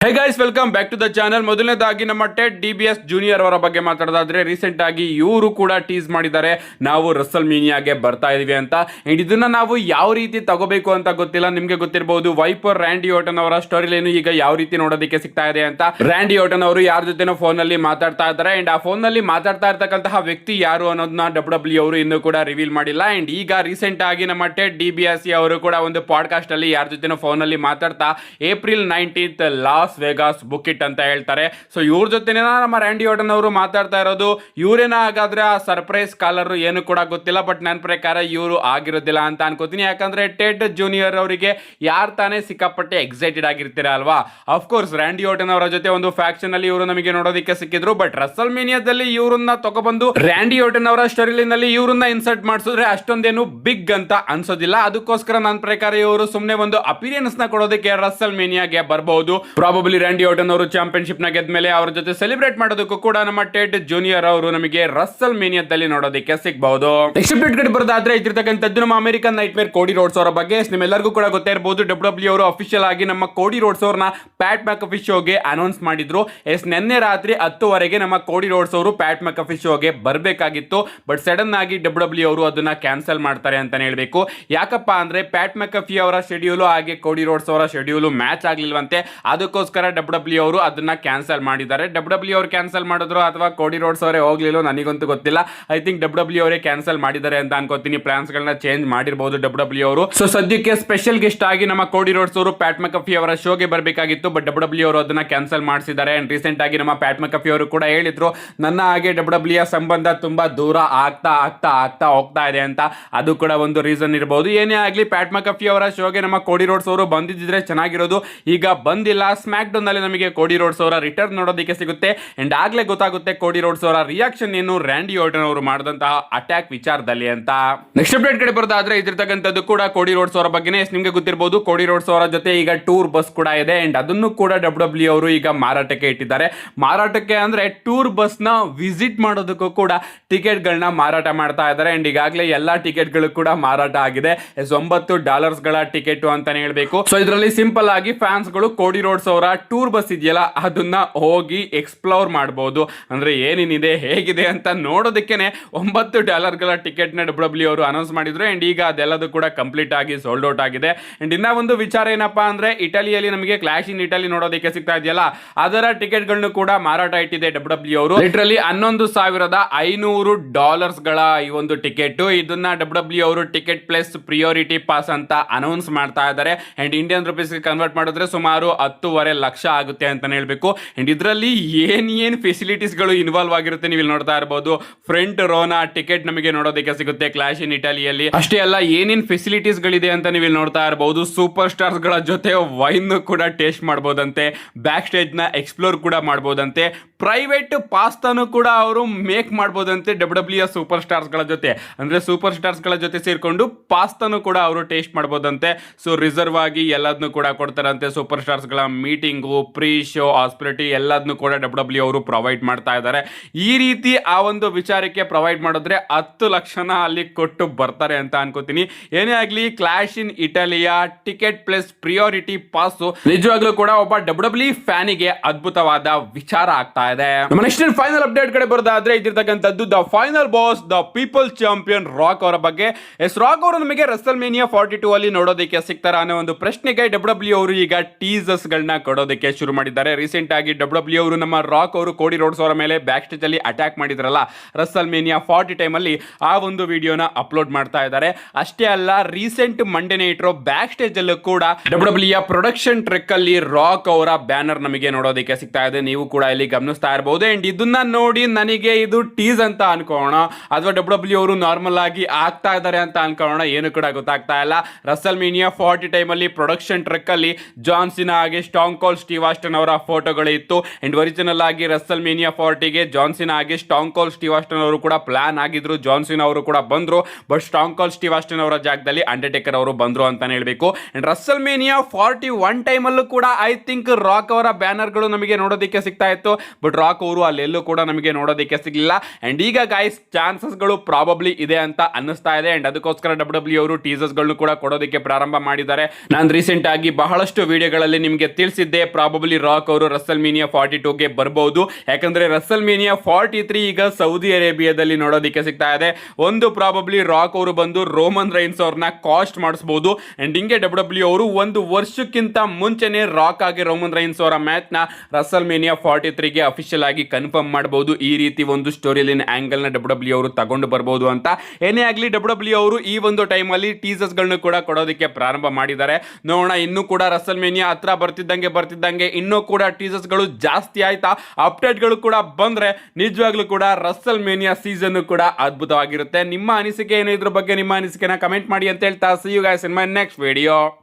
Hey guys, welcome back to the channel. ಮೊದಲನೇದಾಗಿ ನಮ್ಮ Ted DBS junior ಅವರ ಬಗ್ಗೆ ಮಾತಾಡೋದಾದ್ರೆ, ರೀಸೆಂಟ್ ಆಗಿ ಇವರು ಕೂಡ ಟೀಸ್ ಮಾಡಿದ್ದಾರೆ, ನಾವು ರಸಲ್ ಮೀನಿಯಾಗೆ ಬರ್ತಾ ಇದೀವಿ ಅಂತ. ಅಂಡ್ ಇದನ್ನ ನಾವು ಯಾವ ರೀತಿ ತಗೋಬೇಕು ಅಂತ ಗೊತ್ತಿಲ್ಲ. ನಿಮ್ಗೆ ಗೊತ್ತಿರಬಹುದು, ವೈಪರ್ ರ್ಯಾಂಡಿ ಓಟನ್ ಅವರ ಸ್ಟೋರಿ ಲೈನ್ ಈಗ ಯಾವ ರೀತಿ ನೋಡೋದಕ್ಕೆ ಸಿಗ್ತಾ ಇದೆ ಅಂತ. ರ್ಯಾಂಡಿ ಓಟನ್ ಅವರು ಯಾರ ಜೊತೆನೋ ಫೋನ್ ನಲ್ಲಿ ಮಾತಾಡ್ತಾ ಇದ್ದಾರೆ. ಅಂಡ್ ಆ ಫೋನ್ ನಲ್ಲಿ ಮಾತಾಡ್ತಾ ಇರ್ತಕ್ಕಂತಹ ವ್ಯಕ್ತಿ ಯಾರು ಅನ್ನೋದನ್ನ ಡಬ್ಲ್ಯೂ ಅವರು ಇನ್ನೂ ಕೂಡ ರಿವೀಲ್ ಮಾಡಿಲ್ಲ. ಅಂಡ್ ಈಗ ರೀಸೆಂಟ್ ಆಗಿ ನಮ್ಮ ಟೆಡ್ ಡಿಬಿಎಸ್ ಅವರು ಕೂಡ ಒಂದು ಪಾಡ್ಕಾಸ್ಟ್ ಅಲ್ಲಿ ಯಾರ ಜೊತೆನೋ ಫೋನ್ ನಲ್ಲಿ ಮಾತಾಡ್ತಾ April 19th loss Vegas book it ಅಂತ ಹೇಳ್ತಾರೆ. ಸೊ ಇವ್ರ ಜೊತೆನೇ ನಮ್ಮ ರ್ಯಾಂಡಿ ಓಟನ್ ಅವರು ಮಾತಾಡ್ತಾ ಇರೋದು. ಇವರೇನ ಹಾಗಾದ್ರೆ ಆ ಸರ್ಪ್ರೈಸ್ ಕಾಲರ್ ಏನು ಕೂಡ ಗೊತ್ತಿಲ್ಲ, ಬಟ್ ನನ್ನ ಪ್ರಕಾರ ಇವರು ಆಗಿರೋದಿಲ್ಲ ಅಂತ ಅನ್ಕೋತೀನಿ. ಯಾಕಂದ್ರೆ ಟೆಡ್ ಜೂನಿಯರ್ ಅವರಿಗೆ ಯಾರು ತಾನೇ ಸಿಕ್ಕಾಪಟ್ಟೆ ಎಕ್ಸೈಟೆಡ್ ಆಗಿರ್ತೀರ ಅಲ್ವಾ. ಅಫ್ಕೋರ್ಸ್ ರ್ಯಾಂಡಿ ಓಟನ್ ಅವರ ಜೊತೆ ಒಂದು ಫ್ಯಾಕ್ಷನ್ ಅಲ್ಲಿ ಇವರು ನಮಗೆ ನೋಡೋದಕ್ಕೆ ಸಿಕ್ಕಿದ್ರು, ಬಟ್ ರಸಲ್ ಮೇನಿಯಾದಲ್ಲಿ ಇವರನ್ನ ತಗೊಬಂದು ರ್ಯಾಂಡಿ ಓಟನ್ ಅವರ ಸ್ಟೋರಿ ಲೈನ್ ನಲ್ಲಿ ಇವರನ್ನ ಇನ್ಸರ್ಟ್ ಮಾಡಿಸಿದ್ರೆ ಅಷ್ಟೊಂದೇನು ಬಿಗ್ ಅಂತ ಅನ್ಸೋದಿಲ್ಲ. ಅದಕ್ಕೋಸ್ಕರ ನನ್ನ ಪ್ರಕಾರ ಇವರು ಸುಮ್ಮನೆ ಒಂದು ಅಪಿರಿಯನ್ಸ್ ನ ಕೊಡೋದಕ್ಕೆ ರಸಲ್ ಮೇನಿಯಾಗೆ ಬರಬಹುದು. ಪ್ರಾಬಬ್ಲಿ ರ್ಯಾಂಡಿ ಓಟನ್ ಅವರು ಚಾಂಪಿಯನ್ಶಿಪ್ ನ ಗೆದ್ಮೇಲೆ ಅವರ ಜೊತೆ ಸೆಲೆಬ್ರೇಟ್ ಮಾಡೋದಕ್ಕೂ ಕೂಡ ನಮ್ಮ ಟೆಡ್ ಜೂನಿಯರ್ ಅವರು ನಮಗೆ ರಸಲ್ ಮೇನಿಯಾದಲ್ಲಿ ನೋಡೋದಕ್ಕೆ ಸಿಗಬಹುದು. ನೆಕ್ಸ್ಟ್ ಅಪ್ಡೇಟ್ ಕಡೆ ಬರೋದಾದ್ರೆ, ಇದ್ದಿರ್ತಕ್ಕಂಥದ್ದು ನಮ್ಮ ಅಮೆರಿಕನ್ ನೈಟ್ ಮೇರ್ ಕೋಡಿ ರೋಡ್ಸ್ ಅವರ ಬಗ್ಗೆ. ನಿಮ್ಮೆಲ್ಲರಿಗೂ ಕೂಡ ಗೊತ್ತೇ ಇರಬಹುದು, ಡಬ್ಲ್ಯೂ ಅವರು ಅಫಿಷಿಯಲ್ ಆಗಿ ನಮ್ಮ ಕೋಡಿ ರೋಡ್ಸ್ ಅವ್ರನ್ನ ಪ್ಯಾಟ್ ಮ್ಯಾಕಫಿ ಶೋಗೆ ಅನೌನ್ಸ್ ಮಾಡಿದ್ರು. ನಿನ್ನೆ ರಾತ್ರಿ 10:00 ನಮ್ಮ ಕೋಡಿ ರೋಡ್ಸ್ ಅವರು ಪ್ಯಾಟ್ ಮ್ಯಾಕಫಿ ಶೋಗೆ ಬರಬೇಕಾಗಿತ್ತು, ಬಟ್ ಸಡನ್ ಆಗಿ ಡಬ್ಲ್ಯೂ ಅವರು ಅದನ್ನ ಕ್ಯಾನ್ಸಲ್ ಮಾಡ್ತಾರೆ ಅಂತಾನೆ ಹೇಳ್ಬೇಕು. ಯಾಕಪ್ಪ ಅಂದ್ರೆ ಪ್ಯಾಟ್ ಮ್ಯಾಕಫಿ ಅವರ ಶೆಡ್ಯೂಲ್ ಹಾಗೆ ಕೋಡಿ ರೋಡ್ಸ್ ಅವರ ಶೆಡ್ಯೂಲ್ ಮ್ಯಾಚ್ ಆಗ್ಲಿಲ್ವಂತೆ. ಅದಕ್ಕೋಸ್ಕರ ಡಬ್ಲ್ಯೂ ಅವರು ಅದನ್ನ ಕ್ಯಾನ್ಸಲ್ ಮಾಡಿದ್ದಾರೆ. ಡಬ್ಲ್ಯೂ ಅವರು ಕ್ಯಾನ್ಸಲ್ ಮಾಡಿದ್ರು ಅಥವಾ ಕೋಡಿ ರೋಡ್ಸ್ ಅವರೇ ಹೋಗ್ಲಿಲ್ಲ, ನನಗಂತೂ ಗೊತ್ತಿಲ್ಲ. ಐ ಥಿಂಕ್ ಡಬ್ಲ್ಯೂ ಅವರೇ ಕ್ಯಾನ್ಸಲ್ ಮಾಡಿದ್ದಾರೆ ಅಂತ ಅನ್ಕೋತೀನಿ. ಪ್ಲಾನ್ಸ್ ಗಳನ್ನ ಚೇಂಜ್ ಮಾಡಿರಬಹುದು ಡಬ್ಲ್ಯೂ ಅವರು. ಸೊ ಸದ್ಯಕ್ಕೆ ಸ್ಪೆಷಲ್ ಗೆಸ್ಟ್ ಆಗಿ ನಮ್ಮ ಕೋಡಿ ರೋಡ್ಸ್ ಅವರು ಪ್ಯಾಟ್ ಮ್ಯಾಕಫಿ ಅವರ ಶೋಗೆ ಬರಬೇಕಾಗಿತ್ತು, ಬಟ್ ಡಬ್ಲ್ಯೂ ಅವರು ಅದನ್ನ ಕ್ಯಾನ್ಸಲ್ ಮಾಡಿಸಿದ್ದಾರೆ. ಅಂಡ್ ರೀಸೆಂಟ್ ಆಗಿ ನಮ್ಮ ಪ್ಯಾಟ್ ಮ್ಯಾಕಫಿ ಅವರು ಕೂಡ ಹೇಳಿದ್ರು, ನನ್ನ ಹಾಗೆ ಡಬ್ಲ್ಯೂ ಸಂಬಂಧ ತುಂಬಾ ದೂರ ಆಗ್ತಾ ಆಗ್ತಾ ಆಗ್ತಾ ಹೋಗ್ತಾ ಇದೆ ಅಂತ. ಅದು ಕೂಡ ಒಂದು ರೀಸನ್ ಇರಬಹುದು. ಏನೇ ಆಗ್ಲಿ, ಪ್ಯಾಟ್ ಮ್ಯಾಕಫಿ ಅವರ ಶೋಗೆ ನಮ್ಮ ಕೋಡಿ ರೋಡ್ಸ್ ಅವರು ಬಂದಿದ್ರೆ ಚೆನ್ನಾಗಿರೋದು. ಈಗ ಬಂದಿಲ್ಲ. ಸ್ಮ್ಯಾಕ್ ಡೌನ್ ನಲ್ಲಿ ನಮಗೆ ಕೋಡಿ ರೋಡ್ಸ್ ಅವರ ರಿಟರ್ನ್ ನೋಡೋದಕ್ಕೆ ಸಿಗುತ್ತೆ. ಅಂಡ್ ಆಗ್ಲೇ ಗೊತ್ತಾಗುತ್ತೆ ಕೋಡಿ ರೋಡ್ಸ್ ಅವರ ರಿಯಾಕ್ಷನ್ ಏನು ರ್ಯಾಂಡಿ ಓಟನ್ ಅವರು ಮಾಡಿದಂತಹ ಅಟ್ಯಾಕ್ ವಿಚಾರದಲ್ಲಿ ಅಂತ. ನೆಕ್ಸ್ಟ್ ಅಪ್ಡೇಟ್ ಕಡೆ ಬರೋದಾದ್ರೆ, ಇದಿರ್ತಕ್ಕಂಥದ್ದು ಕೂಡ ಕೋಡಿ ರೋಡ್ಸ್ ಅವರ ಬಗ್ಗೆನೇ. ನಿಮ್ಗೆ ಗೊತ್ತಿರಬಹುದು, ಕೋಡಿ ರೋಡ್ಸ್ ಅವರ ಜೊತೆ ಈಗ ಟೂರ್ ಬಸ್ ಕೂಡ ಇದೆ. ಅಂಡ್ ಅದನ್ನು ಕೂಡ ಡಬ್ಲ್ಯೂ ಅವರು ಈಗ ಮಾರಾಟಕ್ಕೆ ಇಟ್ಟಿದ್ದಾರೆ. ಮಾರಾಟಕ್ಕೆ ಅಂದ್ರೆ ಟೂರ್ ಬಸ್ ನ ವಿಸಿಟ್ ಮಾಡೋದಕ್ಕೂ ಕೂಡ ಟಿಕೆಟ್ ಗಳನ್ನ ಮಾರಾಟ ಮಾಡ್ತಾ ಇದ್ದಾರೆ. ಅಂಡ್ ಈಗಾಗಲೇ ಎಲ್ಲಾ ಟಿಕೆಟ್ ಗಳು ಕೂಡ ಮಾರಾಟ ಆಗಿದೆ. $9 ಟಿಕೆಟ್ ಅಂತಾನೆ ಹೇಳ್ಬೇಕು. ಸೊ ಇದರಲ್ಲಿ ಸಿಂಪಲ್ ಆಗಿ ಫ್ಯಾನ್ಸ್ ಗಳು ಕೋಡಿ ರೋಡ್ಸ್ ಅವರ ಟೂರ್ ಬಸ್ ಇದೆಯಲ್ಲ ಅದನ್ನ ಹೋಗಿ ಎಕ್ಸ್ಪ್ಲೋರ್ ಮಾಡಬಹುದು. ಅಂದ್ರೆ ಏನೇನಿದೆ ಹೇಗಿದೆ ಅಂತ ನೋಡೋದಕ್ಕೇನೆ $9 ಟಿಕೆಟ್ ನ ಡಬ್ಲ್ಯೂ ಅವರು ಅನೌನ್ಸ್ ಮಾಡಿದ್ರು. ಅಂಡ್ ಈಗ ಅದೆಲ್ಲದೂ ಕೂಡ ಕಂಪ್ಲೀಟ್ ಆಗಿ ಸೋಲ್ಡ್ ಔಟ್ ಆಗಿದೆ. ಅಂಡ್ ಇನ್ನ ಒಂದು ವಿಚಾರ ಏನಪ್ಪಾ ಅಂದ್ರೆ, ಇಟಲಿಯಲ್ಲಿ ನಮಗೆ ಕ್ಲಾಶ್ ಇನ್ ಇಟಲಿ ನೋಡೋದಕ್ಕೆ ಸಿಗ್ತಾ ಇದೆಯಲ್ಲ, ಅದರ ಟಿಕೆಟ್ ಗಳನ್ನು ಕೂಡ ಮಾರಾಟ ಇಟ್ಟಿದೆ ಡಬ್ಲ್ಯೂ ಅವರು. ಲಿಟರಲಿ $11,500 ಈ ಒಂದು ಟಿಕೆಟ್. ಇದನ್ನ ಡಬ್ಲ್ಯೂ ಅವರು ಟಿಕೆಟ್ ಪ್ಲಸ್ ಪ್ರಿಯೋರಿಟಿ ಪಾಸ್ ಅಂತ ಅನೌನ್ಸ್ ಮಾಡ್ತಾ ಇದ್ದಾರೆ. ಅಂಡ್ ಇಂಡಿಯನ್ ರುಪೀಸ್ ಕನ್ವರ್ಟ್ ಮಾಡಿದ್ರೆ ಸುಮಾರು 10.5 ಲಕ್ಷ ಆಗುತ್ತೆ ಅಂತಾನೆ ಹೇಳ್ಬೇಕು. ಅಂಡ್ ಇದರಲ್ಲಿ ಏನ್ ಫೆಸಿಲಿಟೀಸ್ ಗಳು ಇನ್ವಾಲ್ವ್ ಆಗಿರುತ್ತೆ ನೀವು ಇಲ್ಲಿ ನೋಡ್ತಾ ಇರಬಹುದು. ಫ್ರಂಟ್ ರೋನ ಟಿಕೆಟ್ ನಮಗೆ ನೋಡೋದಕ್ಕೆ ಸಿಗುತ್ತೆ ಕ್ಲಾಶ್ ಇನ್ ಇಟಲಿಯಲ್ಲಿ. ಅಷ್ಟೇ ಅಲ್ಲ, ಏನೇನ್ ಫೆಸಿಲಿಟೀಸ್ ಗಳಿದೆ ಅಂತ ನೀವು ಇಲ್ಲಿ ನೋಡ್ತಾ ಇರಬಹುದು. ಸೂಪರ್ ಸ್ಟಾರ್ಸ್ ಗಳ ಜೊತೆ ವೈನ್ ಕೂಡ ಟೇಸ್ಟ್ ಮಾಡಬಹುದಂತೆ, ಬ್ಯಾಕ್ ಸ್ಟೇಜ್ ನ ಎಕ್ಸ್ಪ್ಲೋರ್ ಕೂಡ ಮಾಡಬಹುದಂತೆ, ಪ್ರೈವೇಟ್ ಪಾಸ್ತಾನು ಕೂಡ ಅವರು ಮೇಕ್ ಮಾಡಬಹುದಂತೆ ಡಬ್ಲ್ಯೂ ಸೂಪರ್ ಸ್ಟಾರ್ಸ್ ಗಳ ಜೊತೆ. ಅಂದ್ರೆ ಸೂಪರ್ ಸ್ಟಾರ್ಸ್ ಗಳ ಜೊತೆ ಸೇರ್ಕೊಂಡು ಪಾಸ್ತಾನು ಕೂಡ ಅವರು ಟೇಸ್ಟ್ ಮಾಡಬಹುದಂತೆ. ಸೊ ರಿಸರ್ವ್ ಆಗಿ ಎಲ್ಲದನ್ನು ಕೂಡ ಕೊಡ್ತಾರಂತೆ. ಸೂಪರ್ ಸ್ಟಾರ್ಸ್ ಗಳ ಮೀಟಿಂಗು, ಪ್ರೀ ಶೋ, ಹಾಸ್ಪಿಟಾಲಿಟಿ ಎಲ್ಲದನ್ನು ಕೂಡ ಡಬ್ಲ್ಯೂ ಅವರು ಪ್ರೊವೈಡ್ ಮಾಡ್ತಾ ಇದ್ದಾರೆ. ಈ ರೀತಿ ಆ ಒಂದು ವಿಚಾರಕ್ಕೆ ಪ್ರೊವೈಡ್ ಮಾಡಿದ್ರೆ 10 ಲಕ್ಷನ ಅಲ್ಲಿ ಕೊಟ್ಟು ಬರ್ತಾರೆ ಅಂತ ಅನ್ಕೋತೀನಿ. ಏನೇ ಆಗ್ಲಿ, ಕ್ಲಾಶ್ ಇನ್ ಇಟಲಿಯ ಟಿಕೆಟ್ ಪ್ಲಸ್ ಪ್ರಿಯಾರಿಟಿ ಪಾಸ್ ನಿಜವಾಗ್ಲೂ ಕೂಡ ಒಬ್ಬ ಡಬ್ಲ್ಯೂ ಫ್ಯಾನಿಗೆ ಅದ್ಭುತವಾದ ವಿಚಾರ ಆಗ್ತಾ ಇದೆ. ನೆಕ್ಸ್ಟ್ ಫೈನಲ್ ಅಪ್ಡೇಟ್ ಕಡೆ ಬರೋದಾದ್ರೆ, ಇದಿರ್ತಕ್ಕಂಥದ್ದು the final boss the people champion Rock ಅವರ ಬಗ್ಗೆ. ರಾಕ್ ಅವರು ನಮಗೆ ರಸಲ್ ಮೇನಿಯಾ 42 ಅಲ್ಲಿ ನೋಡೋದಕ್ಕೆ ಸಿಗ್ತಾರ ಅನ್ನೋ ಒಂದು ಪ್ರಶ್ನೆಗೆ ಡಬ್ಲ್ಯೂ ಅವರು ಈಗ ಟೀಸರ್ಸ್ ಗಳನ್ನ ಕೊಡೋದಕ್ಕೆ ಶುರು ಮಾಡಿದ್ದಾರೆ. ರೀಸೆಂಟ್ ಆಗಿ ಡಬ್ಲ್ಯೂ ಅವರು ನಮ್ಮ ರಾಕ್ ಅವರು ಕೋಡಿ ರೋಡ್ಸ್ ಅವರ ಮೇಲೆ ಬ್ಯಾಕ್ ಸ್ಟೇಜ್ ಅಲ್ಲಿ ಅಟ್ಯಾಕ್ ಮಾಡಿದ್ರಲ್ಲ ರಸಲ್ ಮೇನಿಯಾ 40 ಟೈಮ್ ಅಲ್ಲಿ, ಆ ಒಂದು ವಿಡಿಯೋನ ಅಪ್ಲೋಡ್ ಮಾಡ್ತಾ ಇದ್ದಾರೆ. ಅಷ್ಟೇ ಅಲ್ಲ, recent Monday night back stage ಅಲ್ಲೂ ಕೂಡ ಡಬ್ಲ್ಯೂ ಪ್ರೊಡಕ್ಷನ್ ಟ್ರೆಕ್ ಅಲ್ಲಿ ರಾಕ್ ಅವರ ಬ್ಯಾನರ್ ನಮಗೆ ನೋಡೋದಕ್ಕೆ ಸಿಗ್ತಾ ಇದೆ. ನೀವು ಕೂಡ ಇಲ್ಲಿ ಗಮನಿಸ್ತಾ ಇರಬಹುದು. ಅಂಡ್ ಇದನ್ನ ನೋಡಿ ನನಗೆ ಇದು ಟೀಸ್ ಅಂತ ಅನ್ಕೋಣ ಅಥವಾ ಡಬ್ಲ್ಯೂ ಅವರು ನಾರ್ಮಲ್ ಆಗಿ ಆಗ್ತಾ ಇದ್ದಾರೆ ಅಂತ ಅನ್ಕೋಣ, ಏನು ಕೂಡ ಗೊತ್ತಾಗ್ತಾ ಇಲ್ಲ. ರಸಲ್ ಮೇನಿಯಾ 40 ಟೈಮ್ ಅಲ್ಲಿ ಪ್ರೊಡಕ್ಷನ್ ಟ್ರೆಕ್ ಅಲ್ಲಿ ಜಾನ್ ಸಿನಾ ಹಾಗೆ ಸ್ಟಾಂಗ್ ಕೋಲ್ಡ್ ಸ್ಟೀವ್ ಆಸ್ಟನ್ ಅವರ ಫೋಟೋಗಳು ಇತ್ತು. ಅಂಡ್ ಒರಿಜಿನಲ್ ಆಗಿ ರಸಲ್ ಮೇನಿಯಾ 40ಗೆ ಜಾನ್ ಸಿನಾ ಹಾಗೆ ಸ್ಟಾಂಗ್ ಕೋಲ್ಡ್ ಸ್ಟೀವ್ ಆಸ್ಟನ್ ಅವರು ಕೂಡ ಪ್ಲಾನ್ ಆಗಿದ್ರು. ಜಾನ್ ಸಿನಾ ಅವರು ಕೂಡ ಬಂದ್ರು, but strong cold Steve Aston ಅವರ ಜಾಗದಲ್ಲಿ ಅಂಡರ್ಟೇಕರ್ ಅವರು ಬಂದ್ರು ಅಂತಾನೆ ಹೇಳ್ಬೇಕು. ಅಂಡ್ ರಸಲ್ ಮೇನಿಯಾ 41 ಟೈಮ್ ಅಲ್ಲೂ ಕೂಡ ಐ ಥಿಂಕ್ ರಾಕ್ ಅವರ ಬ್ಯಾನರ್ ಗಳು ನಮಗೆ ನೋಡೋದಕ್ಕೆ ಸಿಗ್ತಾ ಇತ್ತು, ಬಟ್ ರಾಕ್ ಅವರು ಅಲ್ಲೆಲ್ಲೂ ಕೂಡ ನಮಗೆ ನೋಡೋದಕ್ಕೆ ಸಿಗಲಿಲ್ಲ. ಅಂಡ್ ಈಗ ಗೈಸ್ ಚಾನ್ಸಸ್ ಗಳು ಪ್ರಾಬಬ್ಲಿ ಇದೆ ಅಂತ ಅನ್ನಿಸ್ತಾ ಇದೆ. ಅಂಡ್ ಅದಕ್ಕೋಸ್ಕರ ಡಬ್ಲ್ಯೂ ಅವರು ಟೀಸರ್ಸ್ ಗಳನ್ನು ಕೂಡ ಕೊಡೋದಕ್ಕೆ ಪ್ರಾರಂಭ ಮಾಡಿದ್ದಾರೆ. ನಾನು ರೀಸೆಂಟ್ ಆಗಿ ಬಹಳಷ್ಟು ವಿಡಿಯೋಗಳಲ್ಲಿ ನಿಮಗೆ ತಿಳಿಸಿದ್ದೆ ಅನಿಸಿದ್ದೆ ಪ್ರಾಬಬ್ಲಿ ರಾಕ್ ಅವರು ರಸಲ್ ಮೀನಿಯಾ 42ಗೆ ಬರಬಹುದು. ಯಾಕಂದ್ರೆ ರಸಲ್ ಮೀನಿಯಾ 43 ಈಗ ಸೌದಿ ಅರೇಬಿಯಾದಲ್ಲಿ ನೋಡೋದಕ್ಕೆ ಸಿಗ್ತಾ ಇದೆ. ಒಂದು ಪ್ರಾಬಬ್ಲಿ ರಾಕ್ ಅವರು ಬಂದು ರೋಮನ್ ರೈನ್ಸ್ ಅವ್ರನ್ನ ಕಾಸ್ಟ್ ಮಾಡಿಸಬಹುದು. ಅಂಡ್ ಹಿಂಗೆ ಡಬ್ಲ್ಯೂ ಅವರು ಒಂದು ವರ್ಷಕ್ಕಿಂತ ಮುಂಚೆನೆ ರಾಕ್ ಆಗಿ ರೋಮನ್ ರೈನ್ಸ್ ಅವರ ಮ್ಯಾಚ್ ನ ರಸಲ್ ಮೀನಿಯಾ 43ಗೆ ಅಫಿಷಿಯಲ್ ಆಗಿ ಕನ್ಫರ್ಮ್ ಮಾಡಬಹುದು. ಈ ರೀತಿ ಒಂದು ಸ್ಟೋರಿ ಲೈನ್ ಆಂಗಲ್ ನ ಡಬ್ಲ್ಯೂ ಅವರು ತಗೊಂಡು ಬರಬಹುದು ಅಂತ. ಏನೇ ಆಗಲಿ ಡಬ್ಲ್ಯೂ ಅವರು ಈ ಒಂದು ಟೈಮ್ ಅಲ್ಲಿ ಟೀಸರ್ಸ್ ಗಳನ್ನು ಕೂಡ ಕೊಡೋದಕ್ಕೆ ಪ್ರಾರಂಭ ಮಾಡಿದ್ದಾರೆ. ನೋಡೋಣ, ಇನ್ನೂ ಕೂಡ ರಸಲ್ ಮೇನಿಯಾ ಹತ್ರ ಬರ್ತಿದ್ದಂಗೆ ಇನ್ನೂ ಕೂಡ ಟೀಸರ್ಸ್ ಗಳು ಜಾಸ್ತಿ ಆಯ್ತಾ, ಅಪ್ಡೇಟ್ ಗಳು ಕೂಡ ಬಂದ್ರೆ ನಿಜವಾಗ್ಲೂ ಕೂಡ ರಸಲ್ ಮೇನಿಯಾ ಸೀಸನ್ ಕೂಡ ಅದ್ಭುತವಾಗಿರುತ್ತೆ. ನಿಮ್ಮ ಅನಿಸಿಕೆ ಏನು, ಇದ್ರ ಬಗ್ಗೆ ನಿಮ್ಮ ಅನಿಸಿಕೆನ ಕಮೆಂಟ್ ಮಾಡಿ ಅಂತ ಹೇಳ್ತಾ see you guys in my next video.